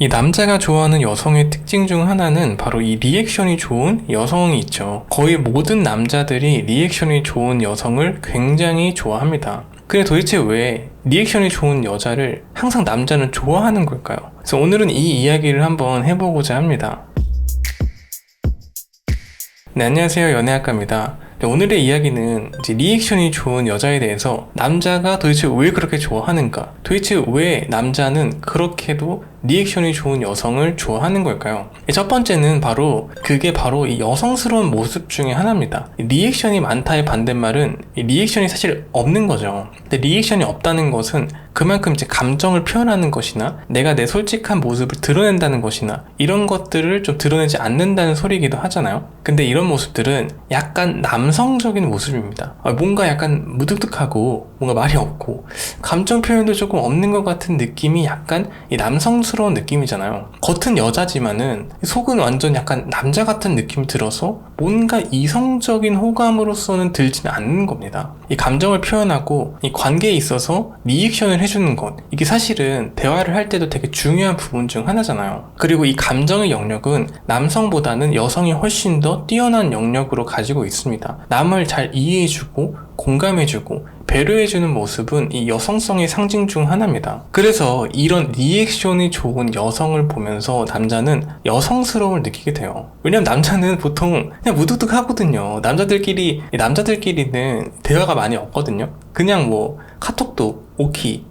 이 남자가 좋아하는 여성의 특징 중 하나는 바로 이 리액션이 좋은 여성이 있죠. 거의 모든 남자들이 리액션이 좋은 여성을 굉장히 좋아합니다. 근데 도대체 왜 리액션이 좋은 여자를 항상 남자는 좋아하는 걸까요? 그래서 오늘은 이 이야기를 한번 해보고자 합니다. 네, 안녕하세요. 연애학과입니다. 오늘의 이야기는 이제 리액션이 좋은 여자에 대해서 남자가 도대체 왜 그렇게 좋아하는가? 도대체 왜 남자는 그렇게도 리액션이 좋은 여성을 좋아하는 걸까요? 첫 번째는 그게 바로 이 여성스러운 모습 중에 하나입니다. 리액션이 많다의 반대말은 리액션이 사실 없는 거죠. 근데 리액션이 없다는 것은 그만큼 이제 감정을 표현하는 것이나 내가 내 솔직한 모습을 드러낸다는 것이나 이런 것들을 좀 드러내지 않는다는 소리이기도 하잖아요. 근데 이런 모습들은 약간 남성적인 모습입니다. 뭔가 약간 무뚝뚝하고 뭔가 말이 없고 감정 표현도 조금 없는 것 같은 느낌이 약간 이 남성스러운 느낌이잖아요. 겉은 여자지만은 속은 완전 약간 남자 같은 느낌이 들어서 뭔가 이성적인 호감으로서는 들지는 않는 겁니다. 이 감정을 표현하고 이 관계에 있어서 리액션을 해주는 것, 이게 사실은 대화를 할 때도 되게 중요한 부분 중 하나잖아요. 그리고 이 감정의 영역은 남성보다는 여성이 훨씬 더 뛰어난 영역으로 가지고 있습니다. 남을 잘 이해해주고 공감해주고 배려해주는 모습은 이 여성성의 상징 중 하나입니다. 그래서 이런 리액션이 좋은 여성을 보면서 남자는 여성스러움을 느끼게 돼요. 왜냐면 남자는 보통 그냥 무뚝뚝하거든요. 남자들끼리는 대화가 많이 없거든요. 그냥 뭐 카톡도 오키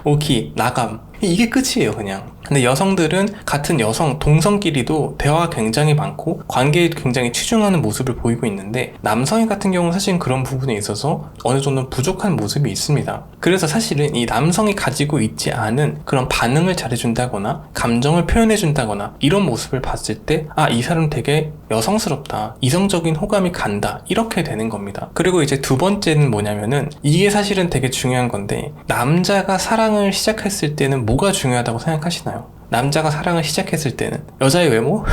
오키 나감 이게 끝이에요 그냥. 근데 여성들은 같은 여성 동성끼리도 대화가 굉장히 많고 관계에 굉장히 치중하는 모습을 보이고 있는데 남성 같은 경우는 사실 그런 부분에 있어서 어느 정도 부족한 모습이 있습니다. 그래서 사실은 이 남성이 가지고 있지 않은 그런 반응을 잘해준다거나 감정을 표현해준다거나 이런 모습을 봤을 때 이 사람 되게 여성스럽다, 이성적인 호감이 간다, 이렇게 되는 겁니다. 그리고 이제 두 번째는 뭐냐면은 이게 사실은 되게 중요한 건데, 남자가 사랑을 시작했을 때는 뭐가 중요하다고 생각하시나요? 남자가 사랑을 시작했을 때는 여자의 외모?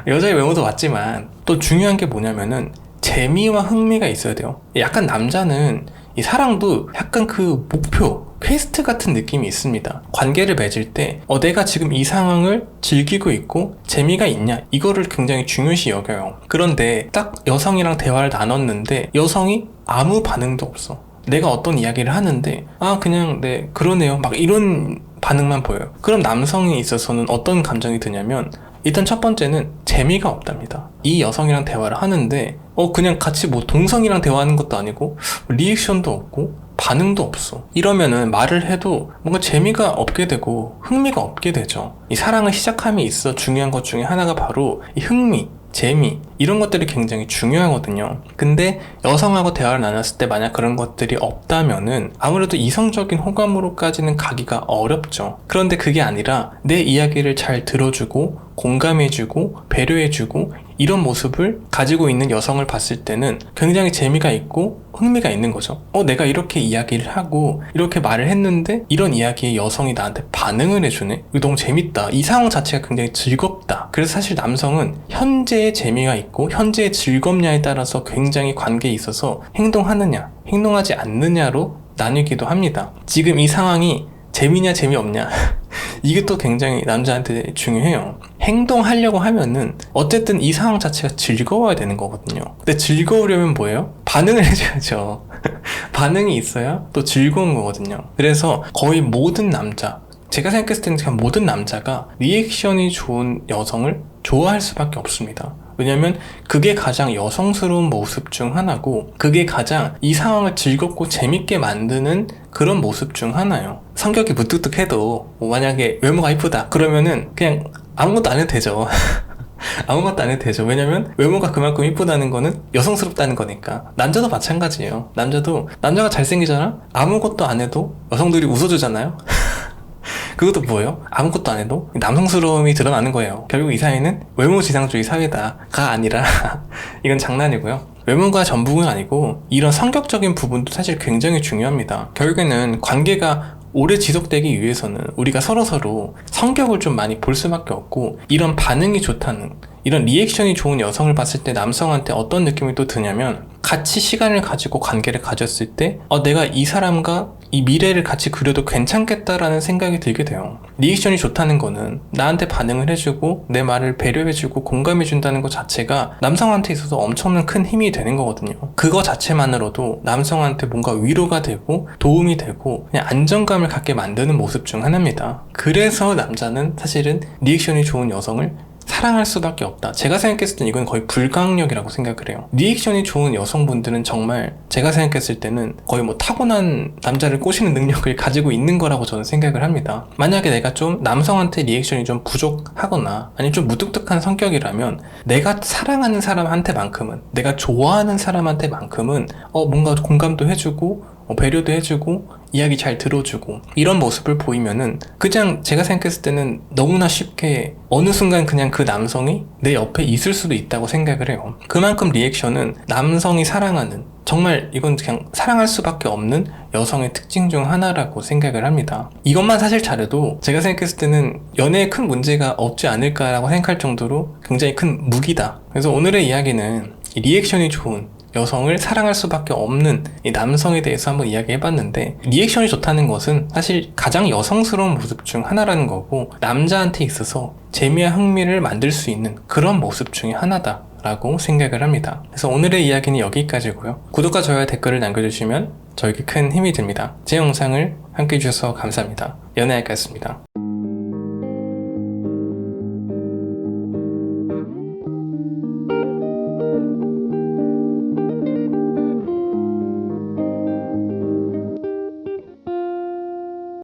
여자의 외모도 맞지만 또 중요한 게 뭐냐면은 재미와 흥미가 있어야 돼요. 약간 남자는 이 사랑도 약간 그 목표, 퀘스트 같은 느낌이 있습니다. 관계를 맺을 때 내가 지금 이 상황을 즐기고 있고 재미가 있냐, 이거를 굉장히 중요시 여겨요. 그런데 딱 여성이랑 대화를 나눴는데 여성이 아무 반응도 없어. 내가 어떤 이야기를 하는데 그냥 네 그러네요 막 이런 반응만 보여요. 그럼 남성에 있어서는 어떤 감정이 드냐면, 일단 첫 번째는 재미가 없답니다. 이 여성이랑 대화를 하는데 그냥 같이 뭐 동성이랑 대화하는 것도 아니고 리액션도 없고 반응도 없어. 이러면은 말을 해도 뭔가 재미가 없게 되고 흥미가 없게 되죠. 이 사랑을 시작함에 있어 중요한 것 중에 하나가 바로 이 흥미, 재미, 이런 것들이 굉장히 중요하거든요. 근데 여성하고 대화를 나눴을 때 만약 그런 것들이 없다면은 아무래도 이성적인 호감으로까지는 가기가 어렵죠. 그런데 그게 아니라 내 이야기를 잘 들어주고 공감해주고 배려해주고 이런 모습을 가지고 있는 여성을 봤을 때는 굉장히 재미가 있고 흥미가 있는 거죠. 내가 이렇게 이야기를 하고 이렇게 말을 했는데 이런 이야기에 여성이 나한테 반응을 해주네? 이거 너무 재밌다. 이 상황 자체가 굉장히 즐겁다. 그래서 사실 남성은 현재의 재미가 있고 현재의 즐겁냐에 따라서 굉장히 관계에 있어서 행동하느냐 행동하지 않느냐로 나뉘기도 합니다. 지금 이 상황이 재미냐 재미없냐 이게 또 굉장히 남자한테 중요해요. 행동하려고 하면은 어쨌든 이 상황 자체가 즐거워야 되는 거거든요. 근데 즐거우려면 뭐예요? 반응을 해줘야죠. 반응이 있어야 또 즐거운 거거든요. 그래서 거의 모든 남자, 제가 생각했을 때는 그냥 모든 남자가 리액션이 좋은 여성을 좋아할 수밖에 없습니다. 왜냐면 그게 가장 여성스러운 모습 중 하나고 그게 가장 이 상황을 즐겁고 재밌게 만드는 그런 모습 중 하나예요. 성격이 무뚝뚝해도 만약에 외모가 이쁘다 그러면은 그냥 아무것도 안 해도 되죠. 아무것도 안 해도 되죠. 왜냐면 외모가 그만큼 이쁘다는 거는 여성스럽다는 거니까. 남자도 마찬가지예요. 남자가 잘생기잖아? 아무것도 안 해도 여성들이 웃어주잖아요. 그것도 뭐예요? 아무것도 안 해도 남성스러움이 드러나는 거예요. 결국 이 사회는 외모지상주의 사회다가 아니라 이건 장난이고요. 외모가 전부는 아니고 이런 성격적인 부분도 사실 굉장히 중요합니다. 결국에는 관계가 오래 지속되기 위해서는 우리가 서로서로 성격을 좀 많이 볼 수밖에 없고, 이런 반응이 좋다는, 이런 리액션이 좋은 여성을 봤을 때 남성한테 어떤 느낌이 또 드냐면, 같이 시간을 가지고 관계를 가졌을 때 내가 이 사람과 이 미래를 같이 그려도 괜찮겠다라는 생각이 들게 돼요. 리액션이 좋다는 거는 나한테 반응을 해주고 내 말을 배려해주고 공감해준다는 것 자체가 남성한테 있어서 엄청난 큰 힘이 되는 거거든요. 그거 자체만으로도 남성한테 뭔가 위로가 되고 도움이 되고 그냥 안정감을 갖게 만드는 모습 중 하나입니다. 그래서 남자는 사실은 리액션이 좋은 여성을 사랑할 수밖에 없다. 제가 생각했을 땐 이건 거의 불가항력이라고 생각을 해요. 리액션이 좋은 여성분들은 정말 제가 생각했을 때는 거의 뭐 타고난 남자를 꼬시는 능력을 가지고 있는 거라고 저는 생각을 합니다. 만약에 내가 좀 남성한테 리액션이 좀 부족하거나 아니면 좀 무뚝뚝한 성격이라면 내가 사랑하는 사람한테만큼은, 내가 좋아하는 사람한테만큼은 뭔가 공감도 해주고 배려도 해주고 이야기 잘 들어주고 이런 모습을 보이면은 그냥 제가 생각했을 때는 너무나 쉽게 어느 순간 그냥 그 남성이 내 옆에 있을 수도 있다고 생각을 해요. 그만큼 리액션은 남성이 사랑하는, 정말 이건 그냥 사랑할 수밖에 없는 여성의 특징 중 하나라고 생각을 합니다. 이것만 사실 잘해도 제가 생각했을 때는 연애에 큰 문제가 없지 않을까라고 생각할 정도로 굉장히 큰 무기다. 그래서 오늘의 이야기는 리액션이 좋은 여성을 사랑할 수밖에 없는 이 남성에 대해서 한번 이야기해봤는데, 리액션이 좋다는 것은 사실 가장 여성스러운 모습 중 하나라는 거고 남자한테 있어서 재미와 흥미를 만들 수 있는 그런 모습 중에 하나다 라고 생각을 합니다. 그래서 오늘의 이야기는 여기까지고요. 구독과 좋아요, 댓글을 남겨주시면 저에게 큰 힘이 됩니다. 제 영상을 함께 해주셔서 감사합니다. 연애할까였습니다.